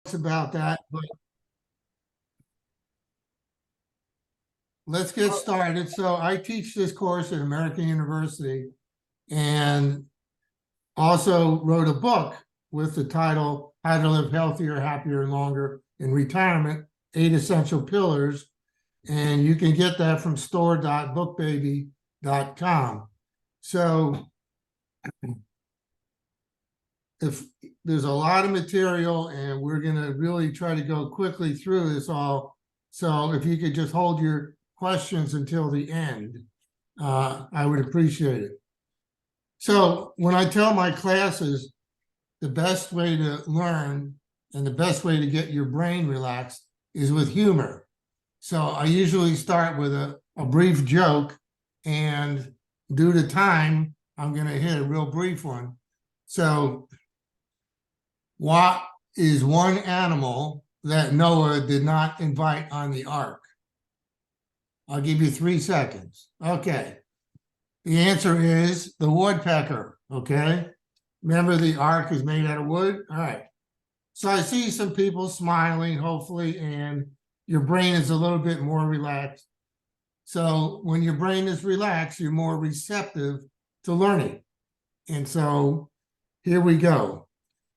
about that, but let's get started. So I teach this course at American University and also wrote a book with the title How to Live Healthier, Happier, and Longer in Retirement, 8 Essential Pillars. And you can get that from store.bookbaby.com. So if there's a lot of material and we're going to really try to go quickly through this all. So if you could just hold your questions until the end, I would appreciate it. So when I tell my classes, the best way to learn and the best way to get your brain relaxed is with humor. So I usually start with a brief joke, and due to time, I'm going to hit a real brief one. So what is one animal that Noah did not invite on the ark? I'll give you 3 seconds. Okay. The answer is the woodpecker. Okay. Remember, the ark is made out of wood. All right. So I see some people smiling, hopefully, and your brain is a little bit more relaxed. So when your brain is relaxed, you're more receptive to learning. And so here we go.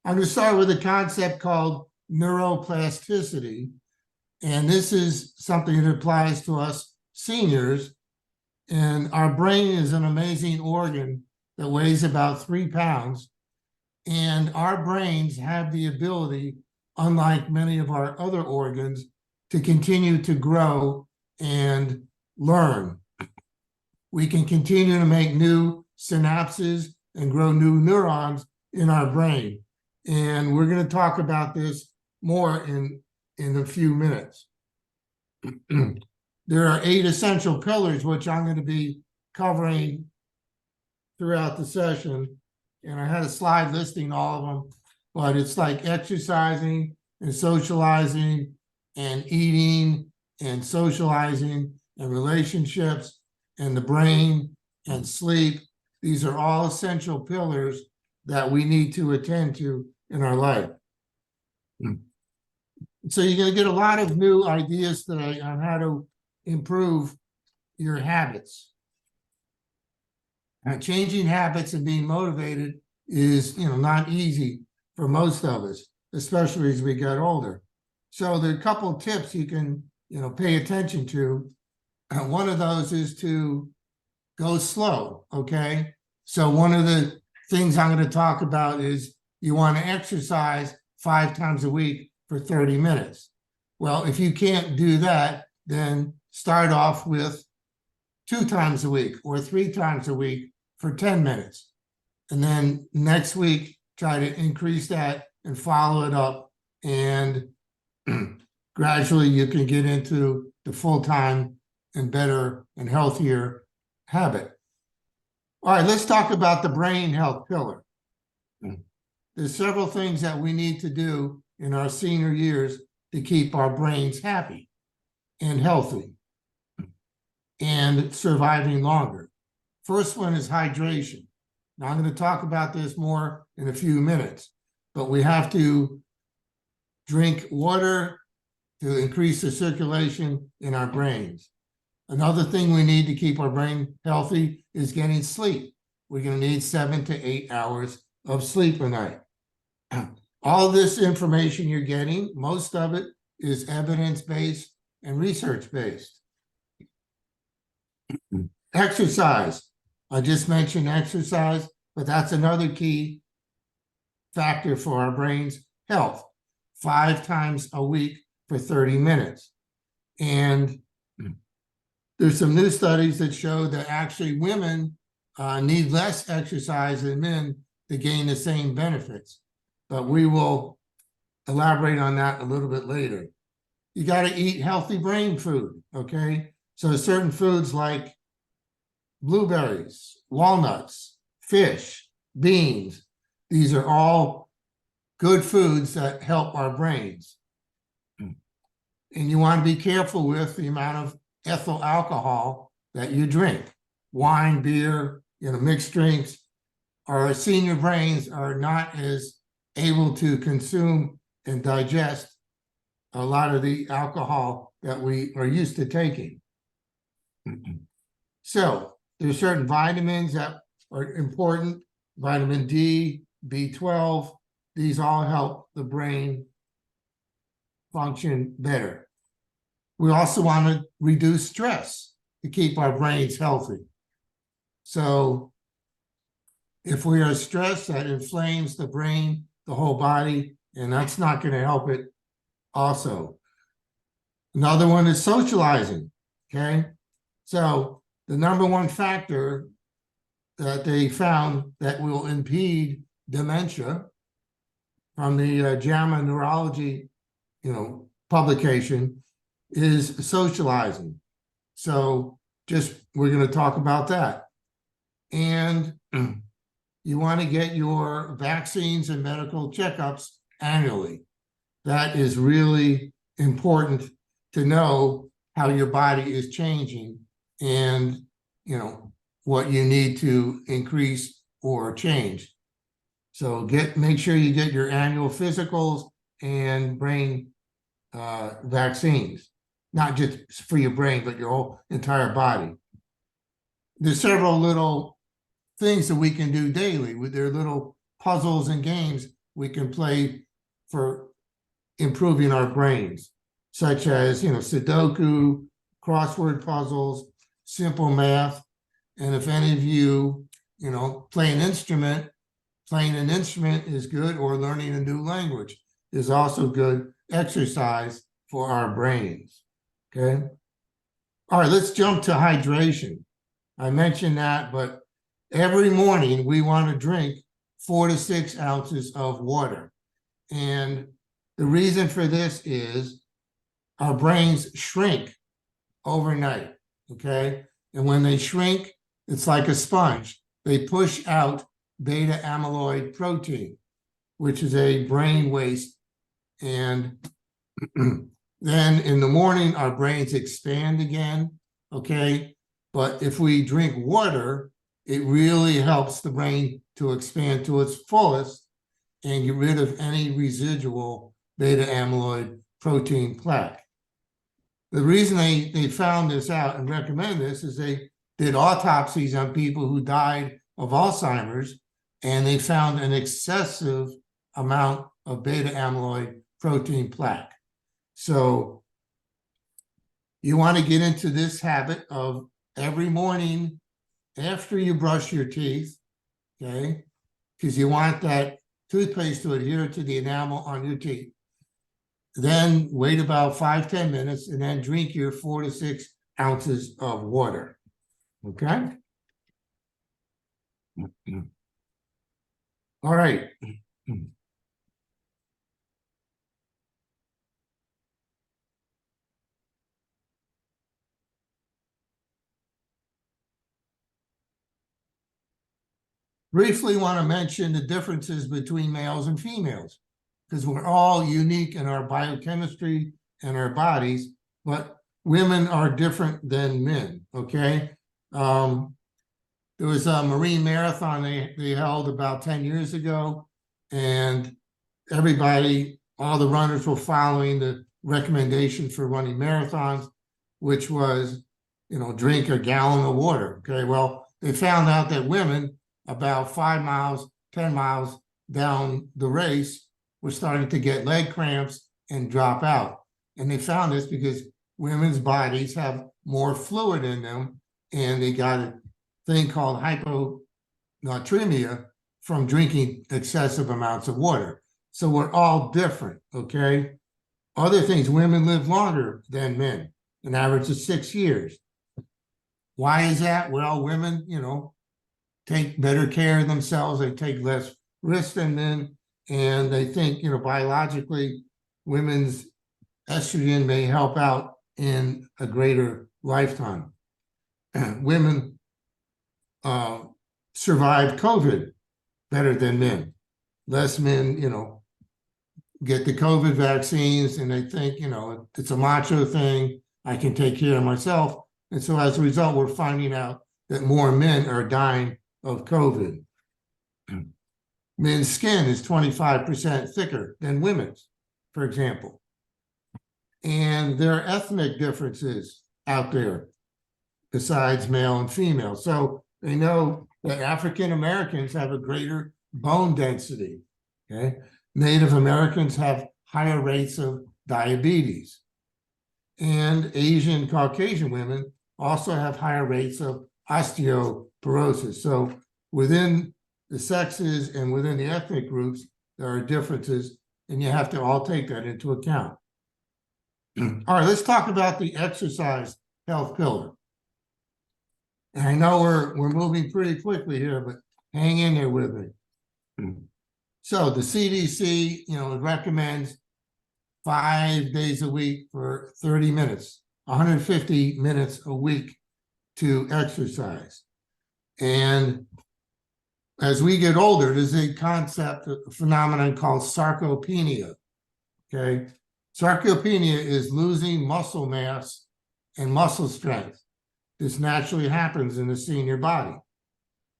I'm going to start with a concept called neuroplasticity. And this is something that applies to us seniors. And our brain is an amazing organ that weighs about 3 pounds. And our brains have the ability, unlike many of our other organs, to continue to grow and learn. We can continue to make new synapses and grow new neurons in our brain. And we're going to talk about this more in a few minutes. There are 8 essential pillars, which I'm going to be covering throughout the session. And I had a slide listing all of them, but it's like exercising and socializing and eating and socializing and relationships and the brain and sleep. These are all essential pillars that we need to attend to in our life. So you're going to get a lot of new ideas today on how to improve your habits. Changing habits and being motivated is, not easy for most of us, especially as we get older. So there are a couple of tips you can, pay attention to. One of those is to go slow, okay? So one of the things I'm going to talk about is you want to exercise 5 times a week for 30 minutes. Well, if you can't do that, then start off with 2 times a week or 3 times a week for 10 minutes. And then next week, try to increase that and follow it up. And gradually you can get into the full-time and better and healthier habit. All right, let's talk about the brain health pillar. There's several things that we need to do in our senior years to keep our brains happy and healthy and surviving longer. First one is hydration. Now, I'm going to talk about this more in a few minutes, but we have to drink water to increase the circulation in our brains. Another thing we need to keep our brain healthy is getting sleep. We're going to need 7 to 8 hours of sleep a night. All this information you're getting, most of it is evidence-based and research-based. Exercise. I just mentioned exercise, but that's another key factor for our brain's health. 5 times a week for 30 minutes. And there's some new studies that show that actually women need less exercise than men to gain the same benefits. But we will elaborate on that a little bit later. You got to eat healthy brain food, okay? So certain foods like blueberries, walnuts, fish, beans, these are all good foods that help our brains. And you want to be careful with the amount of ethyl alcohol that you drink. Wine, beer, mixed drinks. Our senior brains are not as able to consume and digest a lot of the alcohol that we are used to taking. So there's certain vitamins that are important, vitamin D, B12, these all help the brain function better. We also want to reduce stress to keep our brains healthy. So if we are stressed, that inflames the brain, the whole body, and that's not going to help it also. Another one is socializing, okay? So the number one factor that they found that will impede dementia from the JAMA Neurology, publication is socializing. So we're going to talk about that. And you want to get your vaccines and medical checkups annually. That is really important to know how your body is changing and, what you need to increase or change. So make sure you get your annual physicals and brain vaccines, not just for your brain, but your whole entire body. There's several little things that we can do daily with their little puzzles and games we can play for improving our brains, such as, Sudoku, crossword puzzles, simple math. And if any of you, play an instrument, playing an instrument is good, or learning a new language is also good exercise for our brains, okay? All right, let's jump to hydration. I mentioned that, but every morning we want to drink 4 to 6 ounces of water. And the reason for this is our brains shrink overnight, okay? And when they shrink, it's like a sponge. They push out beta amyloid protein, which is a brain waste. And then in the morning, our brains expand again, okay? But if we drink water, it really helps the brain to expand to its fullest and get rid of any residual beta amyloid protein plaque. The reason they found this out and recommend this is they did autopsies on people who died of Alzheimer's, and they found an excessive amount of beta amyloid protein plaque. So you want to get into this habit of every morning after you brush your teeth, okay? Because you want that toothpaste to adhere to the enamel on your teeth. Then wait about 5-10 minutes and then drink your 4 to 6 ounces of water, okay? All right. Briefly want to mention the differences between males and females, because we're all unique in our biochemistry and our bodies, but women are different than men, okay? There was a Marine marathon they held about 10 years ago, and everybody, all the runners were following the recommendation for running marathons, which was, drink a gallon of water, okay? Well, they found out that women, about 5 miles, 10 miles down the race, were starting to get leg cramps and drop out. And they found this because women's bodies have more fluid in them, and they got a thing called hyponatremia from drinking excessive amounts of water. So we're all different, okay? Other things, women live longer than men, an average of 6 years. Why is that? Well, women, take better care of themselves. They take less risk than men. And they think, biologically, women's estrogen may help out in a greater lifetime. Women survive COVID better than men. Less men, get the COVID vaccines, and they think, it's a macho thing. I can take care of myself. And so as a result, we're finding out that more men are dying of COVID. Men's skin is 25% thicker than women's. for example. And there are ethnic differences out there besides male and female. So they know that African Americans have a greater bone density, okay? Native Americans have higher rates of diabetes. And Asian Caucasian women also have higher rates of osteoporosis. So within the sexes and within the ethnic groups, there are differences, and you have to all take that into account. All right, let's talk about the exercise health pillar. And I know we're moving pretty quickly here, but hang in there with me. So the CDC, recommends 5 days a week for 30 minutes, 150 minutes a week to exercise. And as we get older, there's a concept, a phenomenon called sarcopenia, okay? Sarcopenia is losing muscle mass and muscle strength. This naturally happens in the senior body.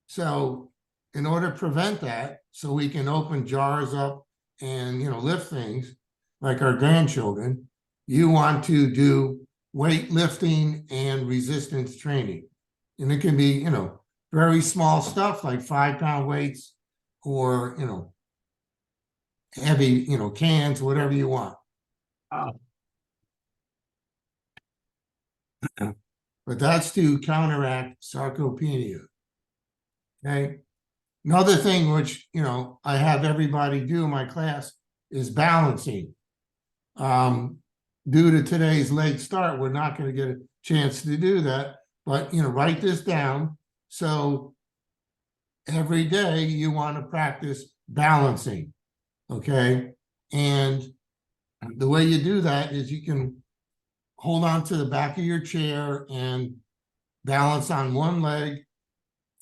So in order to prevent that, so we can open jars up and, lift things like our grandchildren, you want to do weightlifting and resistance training. And it can be, very small stuff like 5-pound weights or, heavy, cans, whatever you want. But that's to counteract sarcopenia. Okay. Another thing which, I have everybody do in my class is balancing. Due to today's late start, we're not going to get a chance to do that, but, write this down. So every day you want to practice balancing. Okay. And the way you do that is you can hold on to the back of your chair and balance on one leg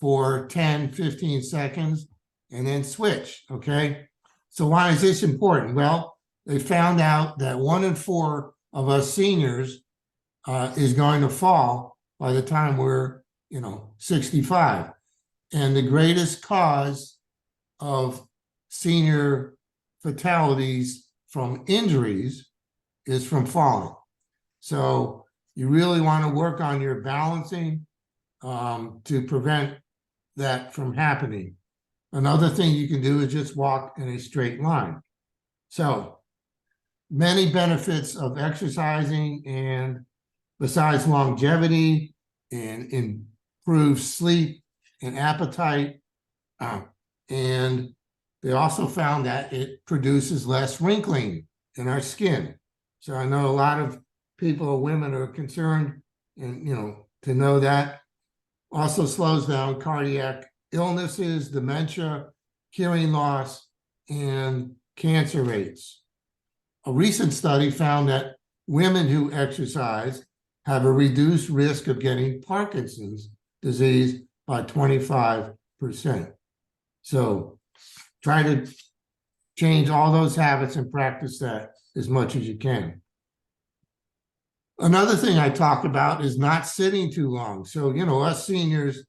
for 10, 15 seconds and then switch, okay? So why is this important? Well, they found out that 1 in 4 of us seniors is going to fall by the time we're, 65. And the greatest cause of senior fatalities from injuries is from falling. So you really want to work on your balancing to prevent that from happening. Another thing you can do is just walk in a straight line. So many benefits of exercising, and besides longevity and improved sleep and appetite, and they also found that it produces less wrinkling in our skin. So I know a lot of people, women, are concerned, and to know that. Also slows down cardiac illnesses, dementia, hearing loss, and cancer rates. A recent study found that women who exercise have a reduced risk of getting Parkinson's disease by 25%. So try to change all those habits and practice that as much as you can. Another thing I talk about is not sitting too long. So, us seniors,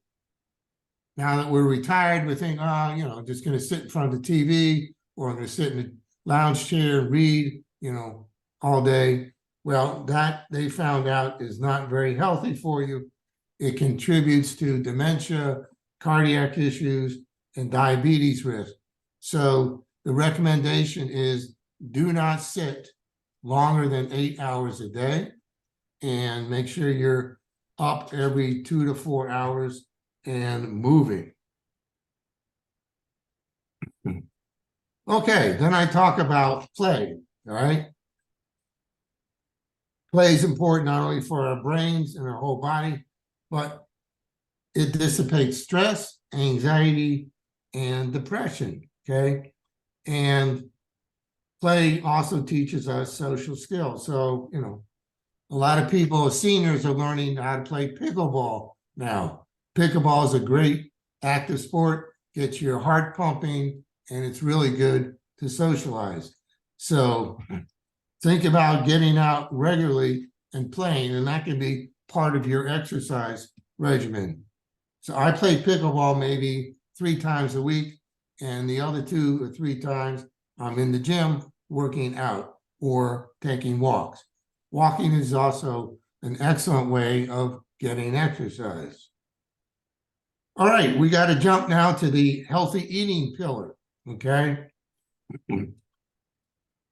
now that we're retired, we think, I'm just going to sit in front of the TV, or I'm going to sit in a lounge chair and read, all day. Well, that they found out is not very healthy for you. It contributes to dementia, cardiac issues, and diabetes risk. So the recommendation is do not sit longer than 8 hours a day. And make sure you're up every 2 to 4 hours and moving. Okay, then I talk about play, all right? Play is important not only for our brains and our whole body, but it dissipates stress, anxiety, and depression, okay? And play also teaches us social skills. So, a lot of people, seniors, are learning how to play pickleball now. Pickleball is a great active sport, gets your heart pumping, and it's really good to socialize. So think about getting out regularly and playing, and that can be part of your exercise regimen. So I play pickleball maybe 3 times a week, and the other 2 or 3 times I'm in the gym working out. or taking walks. Walking is also an excellent way of getting exercise. All right, we got to jump now to the healthy eating pillar, okay?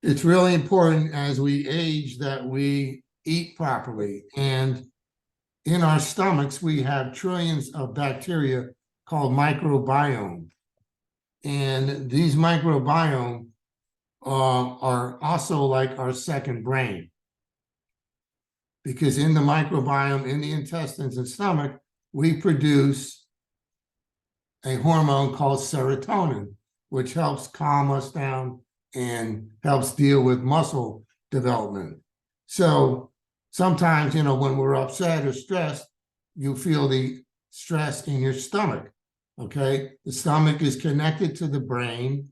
It's really important as we age that we eat properly. And in our stomachs, we have trillions of bacteria called microbiome. And these microbiome are also like our second brain. Because in the microbiome, in the intestines and stomach, we produce a hormone called serotonin, which helps calm us down and helps deal with muscle development. So sometimes, when we're upset or stressed, you feel the stress in your stomach, okay? The stomach is connected to the brain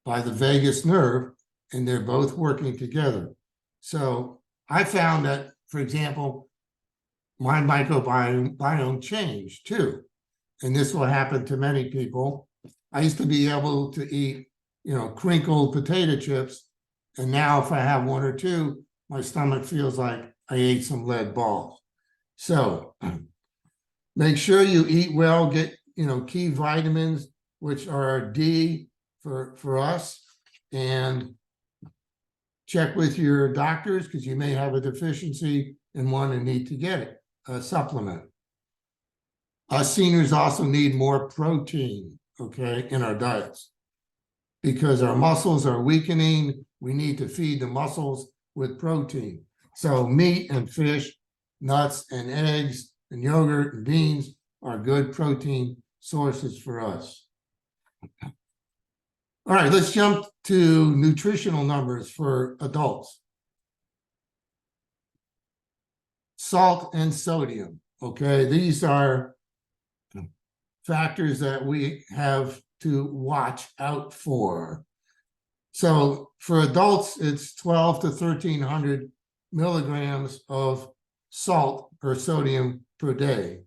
by the vagus nerve, and they're both working together. So I found that, for example, my microbiome changed too. And this will happen to many people. I used to be able to eat, crinkled potato chips. And now if I have one or two, my stomach feels like I ate some lead balls. So make sure you eat well, get, key vitamins, which are D for us, and check with your doctors because you may have a deficiency in one and need to get it, a supplement. Us seniors also need more protein, okay, in our diets. Because our muscles are weakening, we need to feed the muscles with protein. So meat and fish, nuts and eggs and yogurt and beans are good protein sources for us. All right, let's jump to nutritional numbers for adults. Salt and sodium, okay? These are factors that we have to watch out for. So for adults, it's 12 to 1,300 milligrams of salt or sodium per day.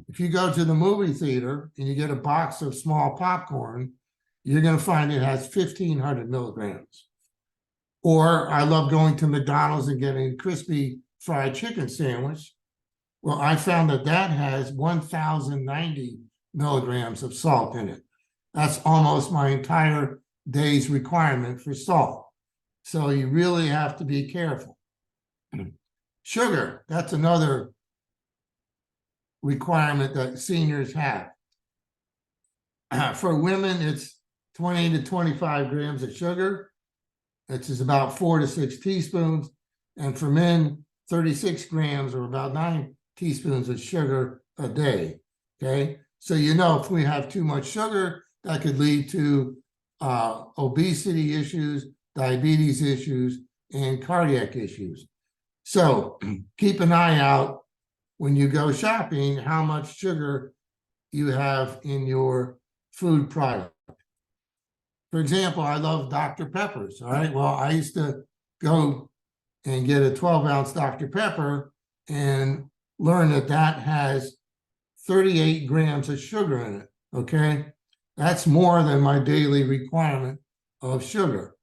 If you go to the movie theater and you get a box of small popcorn, you're going to find it has 1,500 milligrams. Or I love going to McDonald's and getting a crispy fried chicken sandwich. Well, I found that has 1,090 milligrams of salt in it. That's almost my entire day's requirement for salt. So you really have to be careful. Sugar, that's another requirement that seniors have. For women, it's 20 to 25 grams of sugar. Which is about 4 to 6 teaspoons. And for men, 36 grams or about 9 teaspoons of sugar a day, okay? So if we have too much sugar, that could lead to obesity issues, diabetes issues, and cardiac issues. So keep an eye out when you go shopping, how much sugar you have in your food product. For example, I love Dr. Peppers, all right? Well, I used to go and get a 12-ounce Dr. Pepper and learn that has 38 grams of sugar in it, okay? That's more than my daily requirement of sugar.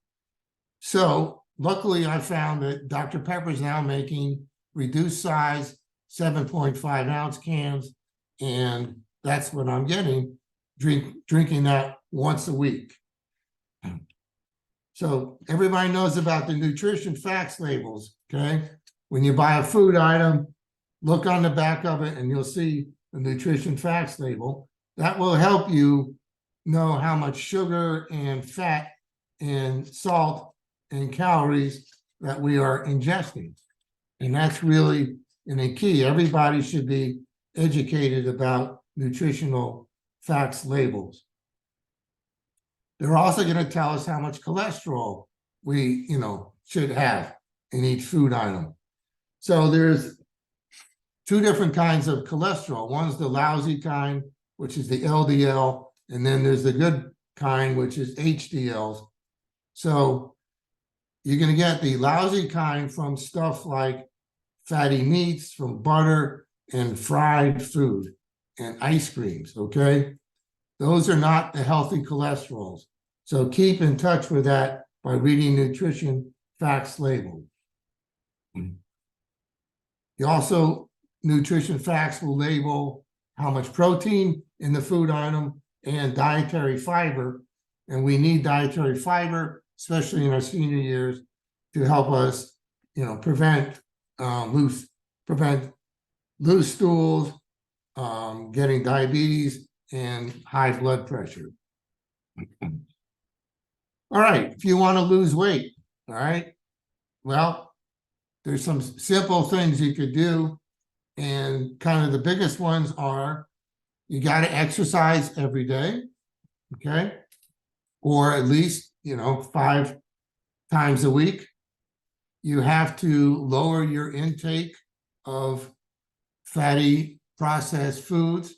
So luckily I found that Dr. Pepper is now making reduced size 7.5 ounce cans, and that's what I'm getting, drinking that once a week. So everybody knows about the nutrition facts labels, okay? When you buy a food item, look on the back of it and you'll see the nutrition facts label. That will help you know how much sugar and fat and salt and calories that we are ingesting. And that's really a key. Everybody should be educated about nutritional facts labels. They're also going to tell us how much cholesterol we, should have in each food item. So there's two different kinds of cholesterol. One's the lousy kind, which is the LDL, and then there's the good kind, which is HDLs. So you're going to get the lousy kind from stuff like fatty meats, from butter and fried food and ice creams, okay? Those are not the healthy cholesterols. So keep in touch with that by reading nutrition facts label. Nutrition facts will label how much protein in the food item and dietary fiber. And we need dietary fiber, especially in our senior years, to help us, prevent loose stools, getting diabetes and high blood pressure. All right, if you want to lose weight, all right, well, there's some simple things you could do. And kind of the biggest ones are you got to exercise every day, okay? Or at least, 5 times a week. You have to lower your intake of fatty processed foods,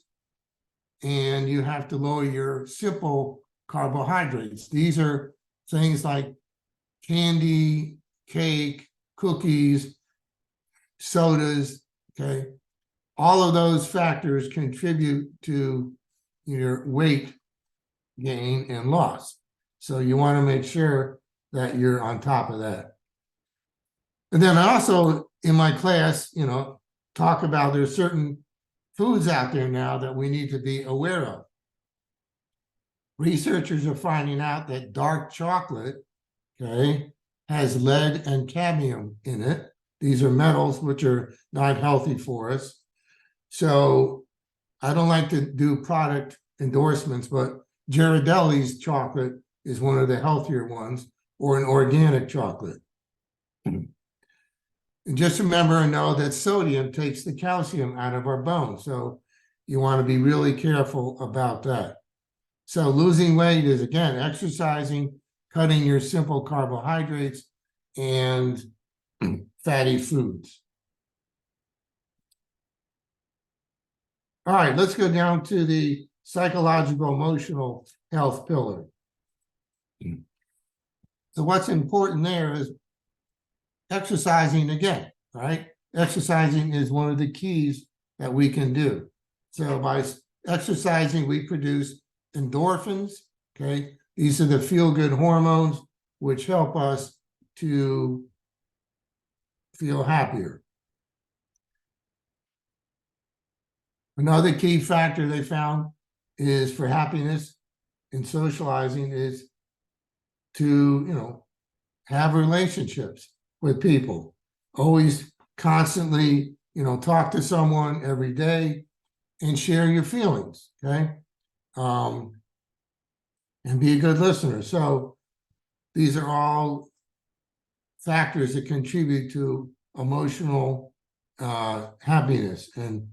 and you have to lower your simple carbohydrates. These are things like candy, cake, cookies, sodas, okay? All of those factors contribute to your weight gain and loss. So you want to make sure that you're on top of that. And then I also, in my class, talk about there's certain foods out there now that we need to be aware of. Researchers are finding out that dark chocolate, okay, has lead and cadmium in it. These are metals which are not healthy for us. So I don't like to do product endorsements, but Ghirardelli's chocolate is one of the healthier ones, or an organic chocolate. And just remember and know that sodium takes the calcium out of our bones. So you want to be really careful about that. So losing weight is, again, exercising, cutting your simple carbohydrates, and fatty foods. All right, let's go down to the psychological, emotional health pillar. So what's important there is exercising again, right? Exercising is one of the keys that we can do. So by exercising, we produce endorphins, okay? These are the feel-good hormones which help us to feel happier. Another key factor they found is for happiness in socializing is to, have relationships with people. Always constantly, talk to someone every day and share your feelings, okay? And be a good listener. So these are all factors that contribute to emotional happiness. And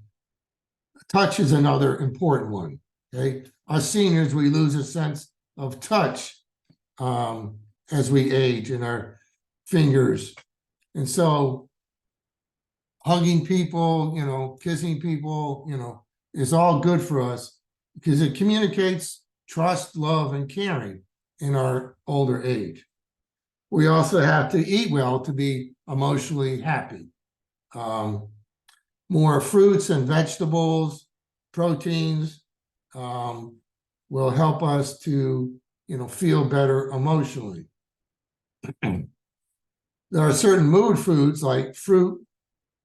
touch is another important one, okay? Us seniors, we lose a sense of touch as we age in our fingers. And so hugging people, kissing people, is all good for us because it communicates trust, love, and caring in our older age. We also have to eat well to be emotionally happy. More fruits and vegetables, proteins will help us to, feel better emotionally. There are certain mood foods like fruit,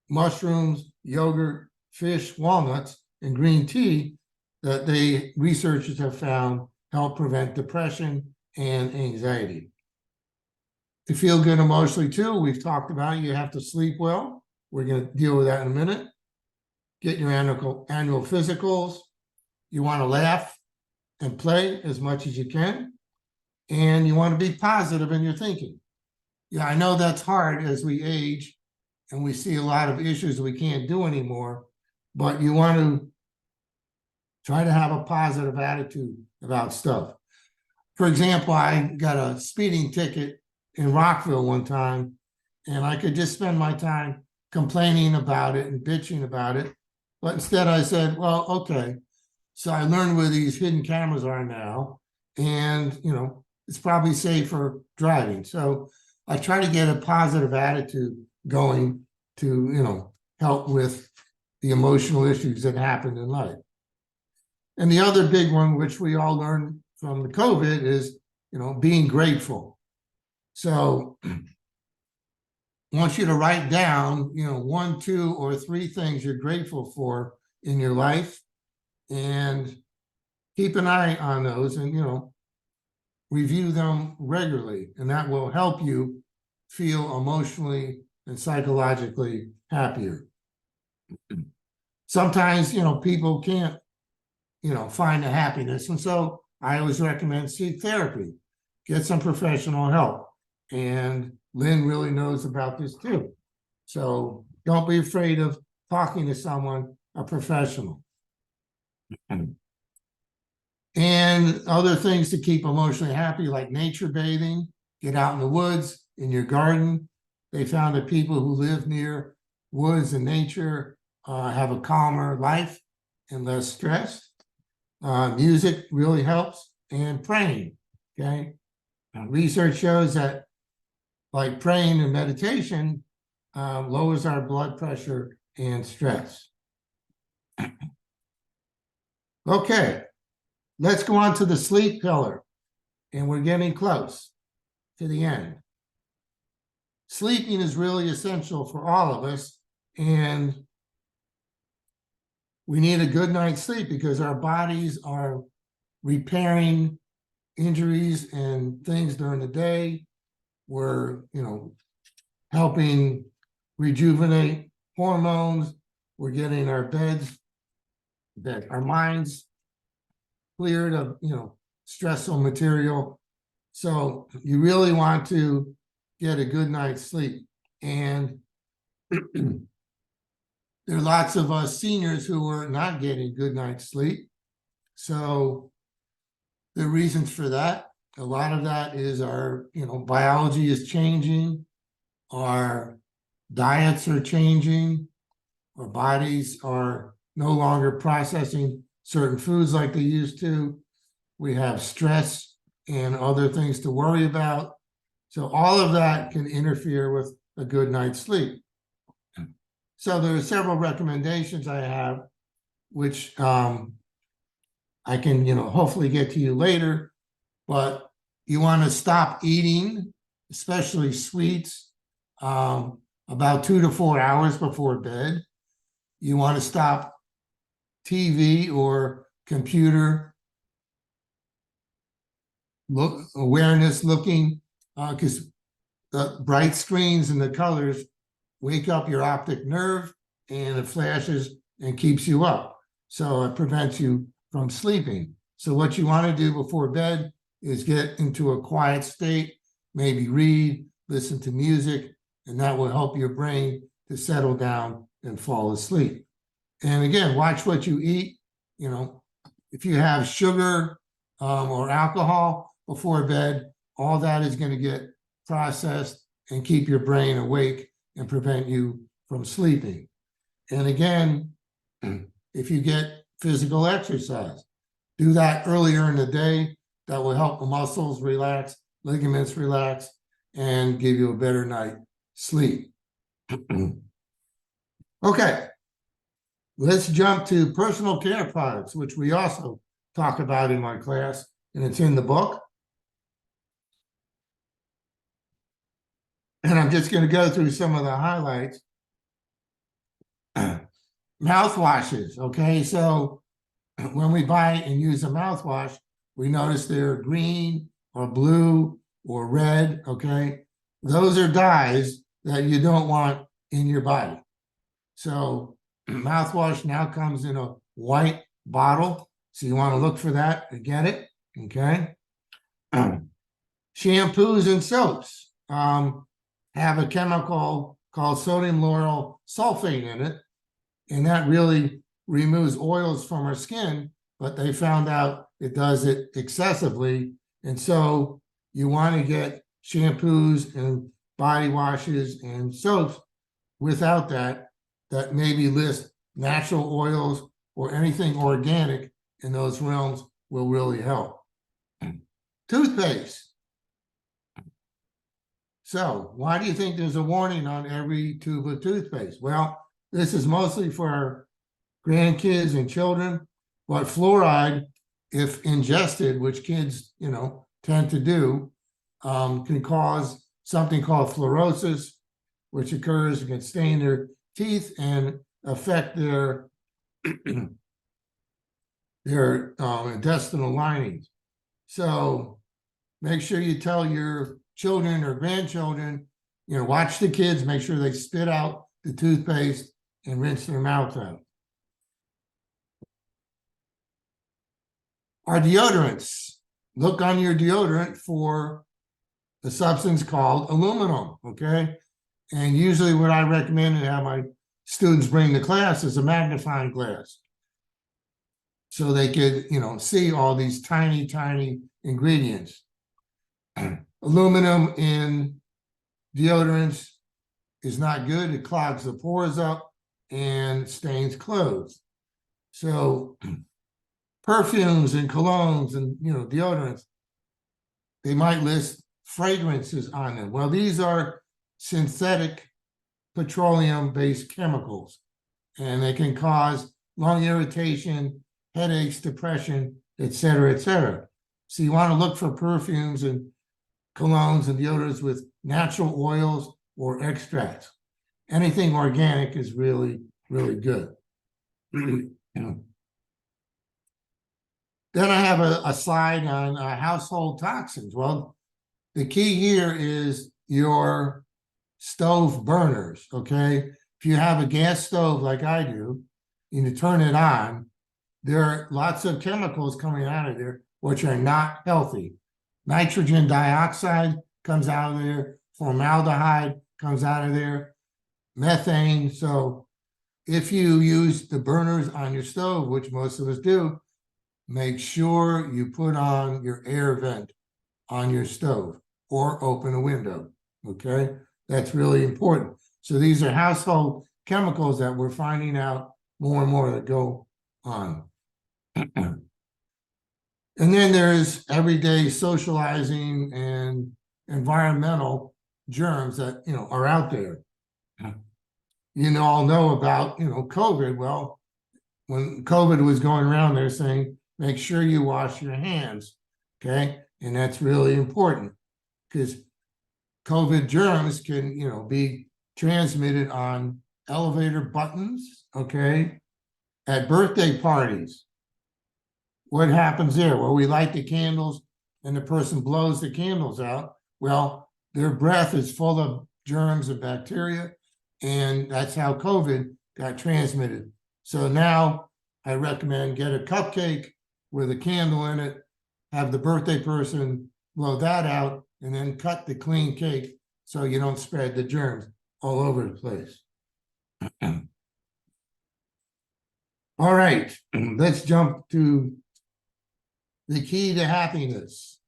mushrooms, yogurt, fish, walnuts, and green tea that researchers have found help prevent depression and anxiety. To feel good emotionally too, we've talked about you have to sleep well. We're going to deal with that in a minute. Get your annual physicals. You want to laugh and play as much as you can. And you want to be positive in your thinking. Yeah, I know that's hard as we age and we see a lot of issues we can't do anymore, but you want to try to have a positive attitude about stuff. For example, I got a speeding ticket in Rockville one time, and I could just spend my time complaining about it and bitching about it. But instead I said, well, okay, so I learned where these hidden cameras are now, and, it's probably safer driving. So I try to get a positive attitude going to, help with the emotional issues that happen in life. And the other big one, which we all learned from the COVID, is, being grateful. So I want you to write down, 1, 2, or 3 things you're grateful for in your life, and keep an eye on those, and, review them regularly, and that will help you feel emotionally and psychologically happier. Sometimes, people can't, find the happiness. And so I always recommend seek therapy, get some professional help. And Lynn really knows about this too. So don't be afraid of talking to someone, a professional. And other things to keep emotionally happy, like nature bathing, get out in the woods, in your garden. They found that people who live near woods and nature have a calmer life and less stress. Music really helps, and praying, okay? Research shows that like praying and meditation lowers our blood pressure and stress. Okay, let's go on to the sleep pillar, and we're getting close to the end. Sleeping is really essential for all of us, and we need a good night's sleep because our bodies are repairing injuries and things during the day. We're, helping rejuvenate hormones. We're getting our our minds cleared of, stressful material. So you really want to get a good night's sleep. And there are lots of us seniors who are not getting good night's sleep. So the reasons for that, a lot of that is our, biology is changing, our diets are changing, our bodies are no longer processing certain foods like they used to. We have stress and other things to worry about. So all of that can interfere with a good night's sleep. So there are several recommendations I have, which I can, hopefully get to you later, but you want to stop eating, especially sweets, about 2 to 4 hours before bed. You want to stop TV or computer looking, because the bright screens and the colors wake up your optic nerve, and it flashes and keeps you up. So it prevents you from sleeping. So what you want to do before bed is get into a quiet state, maybe read, listen to music, and that will help your brain to settle down and fall asleep. And again, watch what you eat. If you have sugar or alcohol before bed, all that is going to get processed and keep your brain awake and prevent you from sleeping. And again, if you get physical exercise, do that earlier in the day. That will help the muscles relax, ligaments relax, and give you a better night's sleep. Okay, let's jump to personal care products, which we also talk about in my class, and it's in the book. And I'm just going to go through some of the highlights. Mouthwashes, okay? So when we buy and use a mouthwash, we notice they're green or blue or red, okay? Those are dyes that you don't want in your body. So mouthwash now comes in a white bottle. So you want to look for that and get it, okay? Shampoos and soaps have a chemical called sodium lauryl sulfate in it, and that really removes oils from our skin, but they found out it does it excessively. And so you want to get shampoos and body washes and soaps without that maybe list natural oils or anything organic in those realms will really help. Toothpaste. So why do you think there's a warning on every tube of toothpaste? Well, this is mostly for our grandkids and children, but fluoride, if ingested, which kids, tend to do, can cause something called fluorosis, which occurs and can stain their teeth and affect their intestinal linings. So make sure you tell your children or grandchildren, watch the kids, make sure they spit out the toothpaste and rinse their mouth out. Our deodorants. Look on your deodorant for a substance called aluminum, okay? And usually what I recommend and have my students bring to class is a magnifying glass. So they could, see all these tiny, tiny ingredients. Aluminum in deodorants is not good. It clogs the pores up and stains clothes. So perfumes and colognes and, deodorants, they might list fragrances on them. Well, these are synthetic petroleum-based chemicals, and they can cause lung irritation, headaches, depression, et cetera, et cetera. So you want to look for perfumes and colognes and deodorants with natural oils or extracts. Anything organic is really, really good. Then I have a slide on household toxins. Well, the key here is your stove burners, okay? If you have a gas stove like I do, you turn it on, there are lots of chemicals coming out of there which are not healthy. Nitrogen dioxide comes out of there, formaldehyde comes out of there, methane. So if you use the burners on your stove, which most of us do, make sure you put on your air vent on your stove or open a window, okay? That's really important. So these are household chemicals that we're finding out more and more that go on. And then there's everyday socializing and environmental germs that, are out there. You all know about, COVID. Well, when COVID was going around, they're saying, make sure you wash your hands, okay? And that's really important because COVID germs can, be transmitted on elevator buttons, okay? At birthday parties. What happens there? Well, we light the candles and the person blows the candles out. Well, their breath is full of germs and bacteria, and that's how COVID got transmitted. So now I recommend get a cupcake with a candle in it, have the birthday person blow that out, and then cut the clean cake so you don't spread the germs all over the place. All right, let's jump to the key to happiness.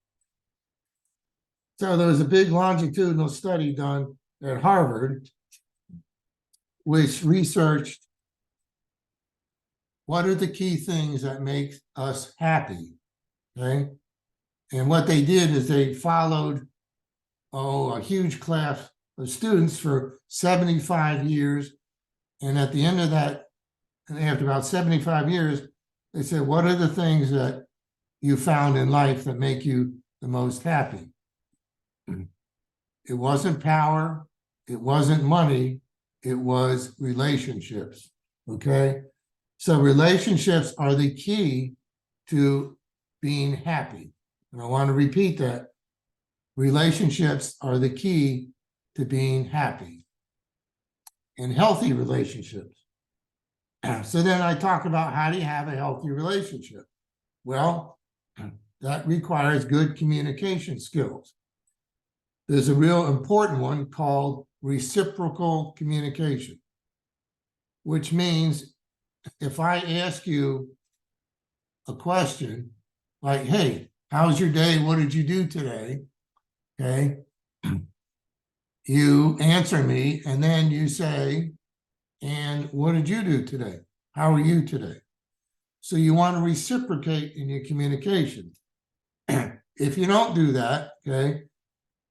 So there was a big longitudinal study done at Harvard, which researched what are the key things that make us happy, okay? And what they did is they followed, a huge class of students for 75 years. And at the end of that, and after about 75 years, they said, what are the things that you found in life that make you the most happy? It wasn't power, it wasn't money, it was relationships, okay? So relationships are the key to being happy. And I want to repeat that. Relationships are the key to being happy and healthy relationships. So then I talk about how do you have a healthy relationship? Well, that requires good communication skills. There's a real important one called reciprocal communication, which means if I ask you a question like, hey, how's your day? What did you do today? Okay. You answer me and then you say, and what did you do today? How are you today? So you want to reciprocate in your communication. If you don't do that, okay,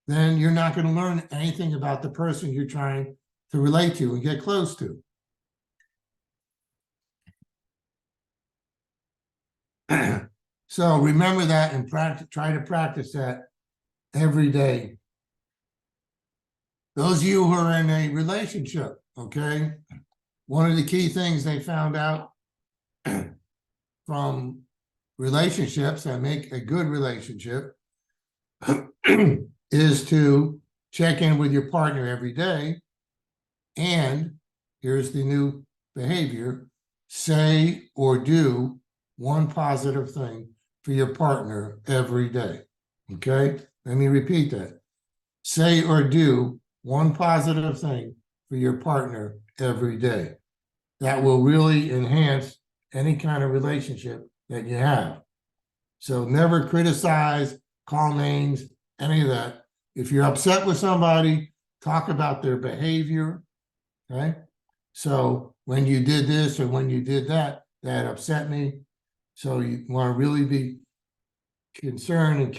then you're not going to learn anything about the person you're trying to relate to and get close to. So remember that and try to practice that every day. Those of you who are in a relationship, okay, one of the key things they found out from relationships that make a good relationship is to check in with your partner every day. And here's the new behavior: say or do one positive thing for your partner every day. Okay, let me repeat that. Say or do one positive thing for your partner every day. That will really enhance any kind of relationship that you have. So never criticize, call names, any of that. If you're upset with somebody, talk about their behavior. Okay. So when you did this or when you did that, that upset me. So you want to really be concerned and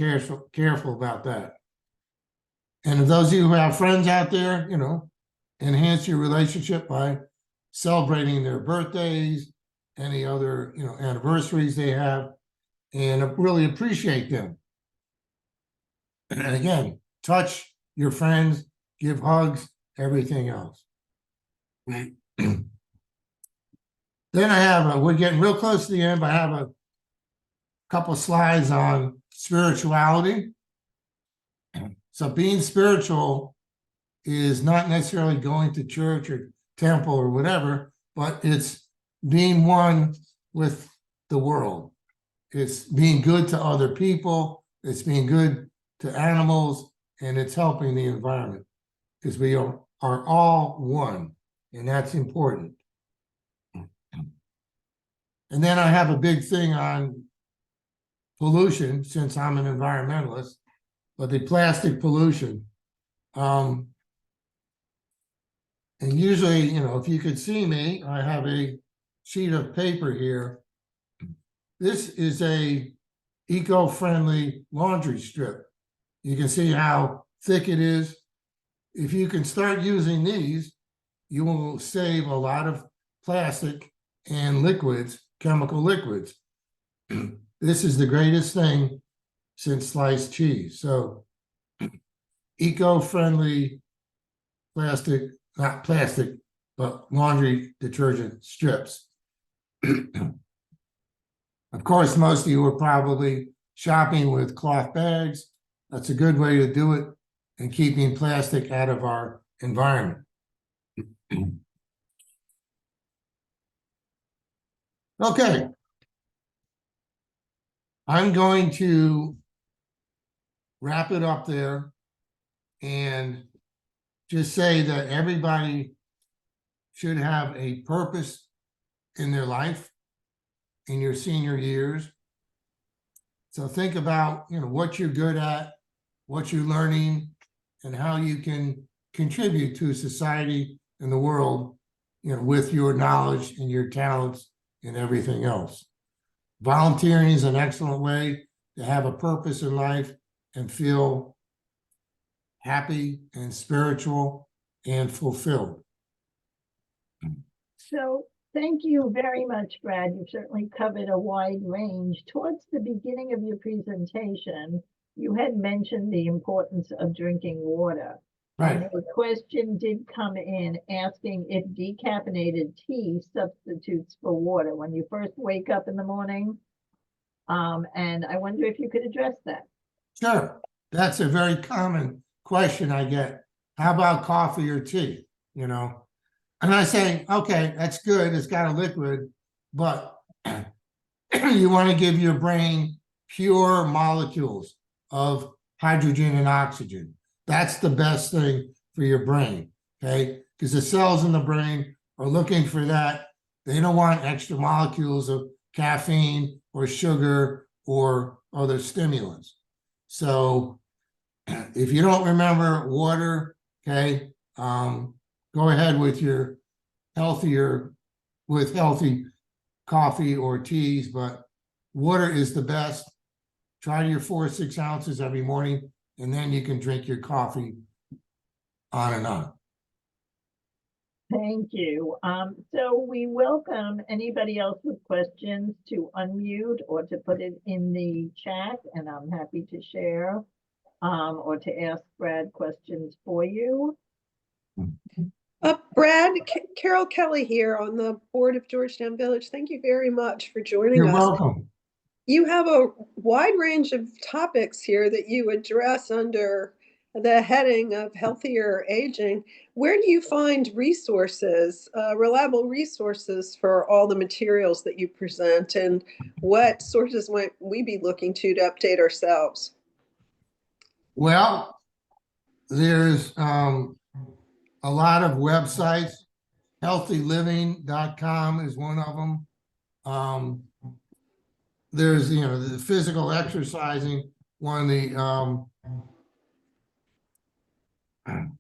careful about that. And if those of you who have friends out there, enhance your relationship by celebrating their birthdays, any other, anniversaries they have, and really appreciate them. And again, touch your friends, give hugs, everything else. Right. Then I have, we're getting real close to the end, but I have a couple slides on spirituality. So being spiritual is not necessarily going to church or temple or whatever, but it's being one with the world. It's being good to other people. It's being good to animals, and it's helping the environment, because we are all one, and that's important. And then I have a big thing on pollution, since I'm an environmentalist, but the plastic pollution. And usually, if you could see me, I have a sheet of paper here. This is a eco-friendly laundry strip. You can see how thick it is. If you can start using these, you will save a lot of plastic and liquids, chemical liquids. This is the greatest thing since sliced cheese. So eco-friendly plastic, not plastic, but laundry detergent strips. Of course, most of you are probably shopping with cloth bags. That's a good way to do it, and keeping plastic out of our environment. Okay. I'm going to wrap it up there and just say that everybody should have a purpose in their life in your senior years. So think about, what you're good at, what you're learning, and how you can contribute to society and the world, with your knowledge and your talents and everything else. Volunteering is an excellent way to have a purpose in life and feel happy and spiritual and fulfilled. So thank you very much, Brad. You've certainly covered a wide range. Towards the beginning of your presentation, you had mentioned the importance of drinking water. Right. And a question did come in asking if decaffeinated tea substitutes for water when you first wake up in the morning. And I wonder if you could address that. Sure. That's a very common question I get. How about coffee or tea? And I say, okay, that's good. It's got a liquid, but you want to give your brain pure molecules of hydrogen and oxygen. That's the best thing for your brain, okay? Because the cells in the brain are looking for that. They don't want extra molecules of caffeine or sugar or other stimulants. So if you don't remember water, okay, go ahead with your healthy coffee or teas, but water is the best. Try your 4 or 6 ounces every morning, and then you can drink your coffee on and on. Thank you. So we welcome anybody else with questions to unmute or to put it in the chat, and I'm happy to share or to ask Brad questions for you. Brad, Carol Kelly here on the board of Georgetown Village. Thank you very much for joining You're us. welcome. You have a wide range of topics here that you address under the heading of healthier aging. Where do you find resources, reliable resources for all the materials that you present, and what sources might we be looking to update ourselves? Well, there's a lot of websites. Healthyliving.com is one of them. There's, the physical exercising, one of the,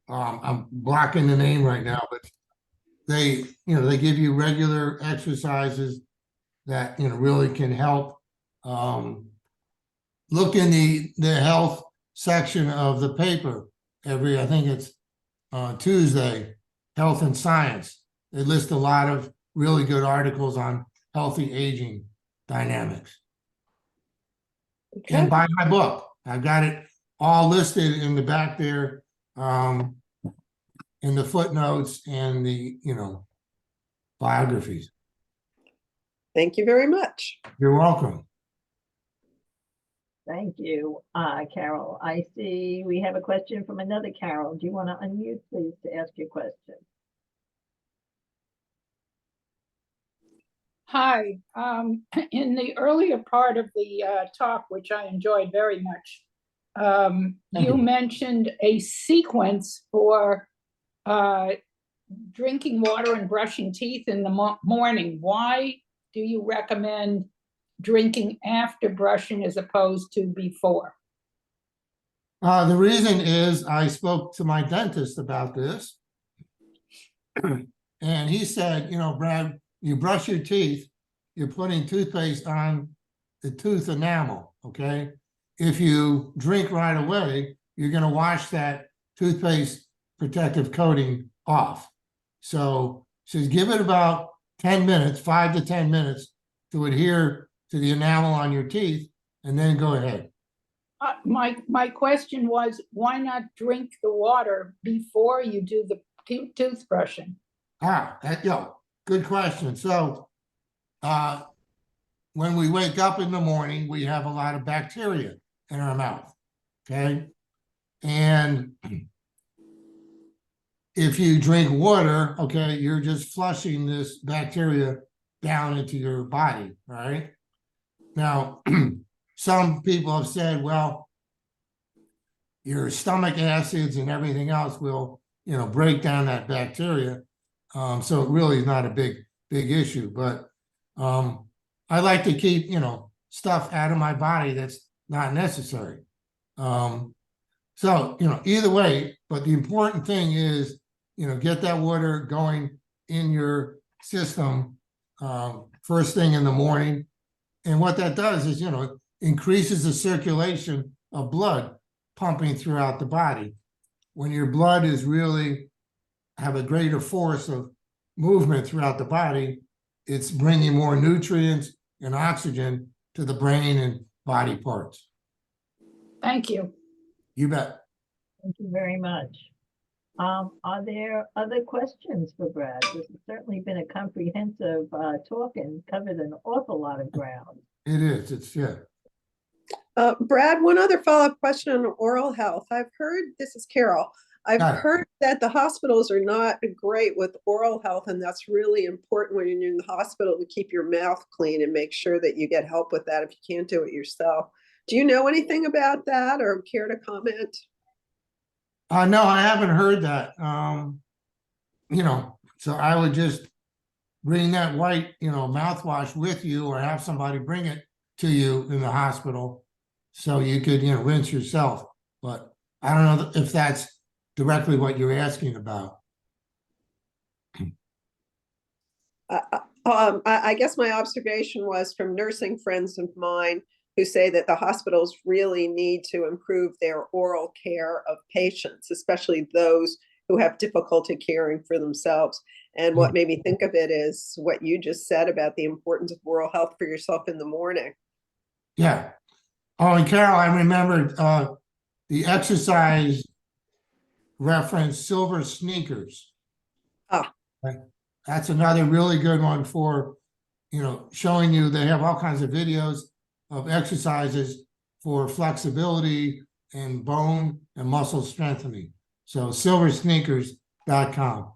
I'm blocking the name right now, but they give you regular exercises that, really can help. Look in the health section of the paper I think it's Tuesday, Health and Science. They list a lot of really good articles on healthy aging dynamics. Okay. And buy my book. I've got it all listed in the back there, in the footnotes and the, biographies. Thank you very much. You're welcome. Thank you, Carol. I see we have a question from another Carol. Do you want to unmute, please, to ask your question? Hi. In the earlier part of the talk, which I enjoyed very much, you mentioned a sequence for drinking water and brushing teeth in the morning. Why do you recommend drinking after brushing as opposed to before? The reason is I spoke to my dentist about this, and he said, Brad, you brush your teeth, you're putting toothpaste on the tooth enamel, okay? If you drink right away, you're going to wash that toothpaste protective coating off. So says give it about 10 minutes, 5 to 10 minutes to adhere to the enamel on your teeth, and then go ahead. My question was, why not drink the water before you do the toothbrushing? Good question. So when we wake up in the morning, we have a lot of bacteria in our mouth, okay? And if you drink water, okay, you're just flushing this bacteria down into your body, right? Now, some people have said, well, your stomach acids and everything else will, break down that bacteria. So it really is not a big issue, but I like to keep, stuff out of my body that's not necessary. So, either way, but the important thing is, get that water going in your system first thing in the morning. And what that does is, increases the circulation of blood pumping throughout the body. When your blood is really have a greater force of movement throughout the body, it's bringing more nutrients and oxygen to the brain and body parts. Thank you. You bet. Thank you very much. Are there other questions for Brad? This has certainly been a comprehensive talk and covered an awful lot of ground. It is. It's, yeah. Brad, one other follow-up question on oral health. I've heard, this is Carol, I've heard that the hospitals are not great with oral health, and that's really important when you're in the hospital to keep your mouth clean and make sure that you get help with that if you can't do it yourself. Do you know anything about that or care to comment? No, I haven't heard that. So I would just bring that white, mouthwash with you, or have somebody bring it to you in the hospital so you could, rinse yourself. But I don't know if that's directly what you're asking about. I guess my observation was from nursing friends of mine who say that the hospitals really need to improve their oral care of patients, especially those who have difficulty caring for themselves. And what made me think of it is what you just said about the importance of oral health for yourself in the morning. Yeah. Oh, and Carol, I remembered the exercise reference silver sneakers. Ah. Right. That's another really good one for, showing you, they have all kinds of videos of exercises for flexibility and bone and muscle strengthening. So silversneakers.com.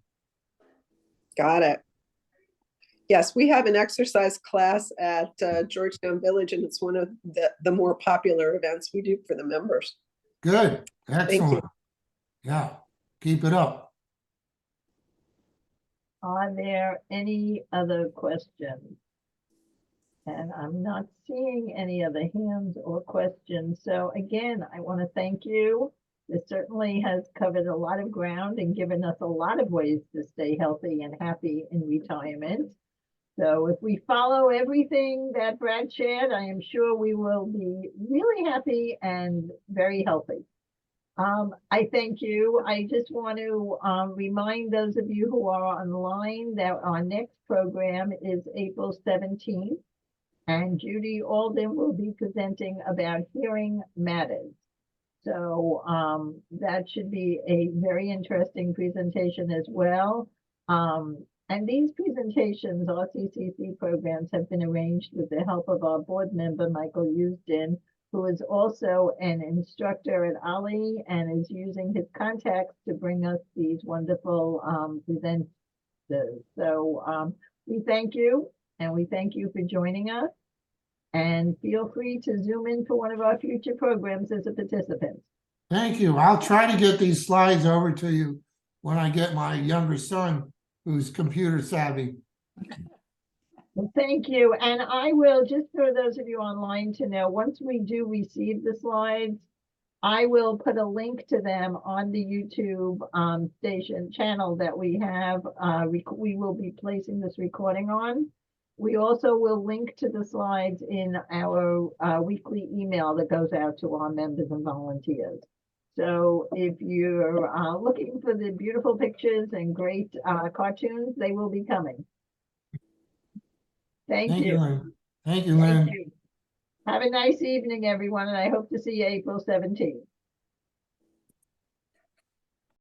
Got it. Yes, we have an exercise class at Georgetown Village, and it's one of the more popular events we do for the members. Good. you. Excellent. Yeah. Keep it up. Are there any other questions? And I'm not seeing any other hands or questions. So again, I want to thank you. This certainly has covered a lot of ground and given us a lot of ways to stay healthy and happy in retirement. So if we follow everything that Brad shared, I am sure we will be really happy and very healthy. I thank you. I just want to remind those of you who are online that our next program is April 17th, and Judy Alden will be presenting about hearing matters. So that should be a very interesting presentation as well. And these presentations, our CCC programs, have been arranged with the help of our board member, Michael Usden, who is also an instructor at Ali and is using his contacts to bring us these wonderful presenters. So we thank you, and we thank you for joining us. And feel free to Zoom in for one of our future programs as a participant. Thank you. I'll try to get these slides over to you when I get my younger son, who's computer savvy. Well, thank you. And I will, just for those of you online to know, once we do receive the slides, I will put a link to them on the YouTube station channel that we have. We will be placing this recording on. We also will link to the slides in our weekly email that goes out to our members and volunteers. So if you're looking for the beautiful pictures and great cartoons, they will be coming. Thank you. Lynn. Thank you, Lynn. Thank you. Have a nice evening, everyone, and I hope to see you April 17th.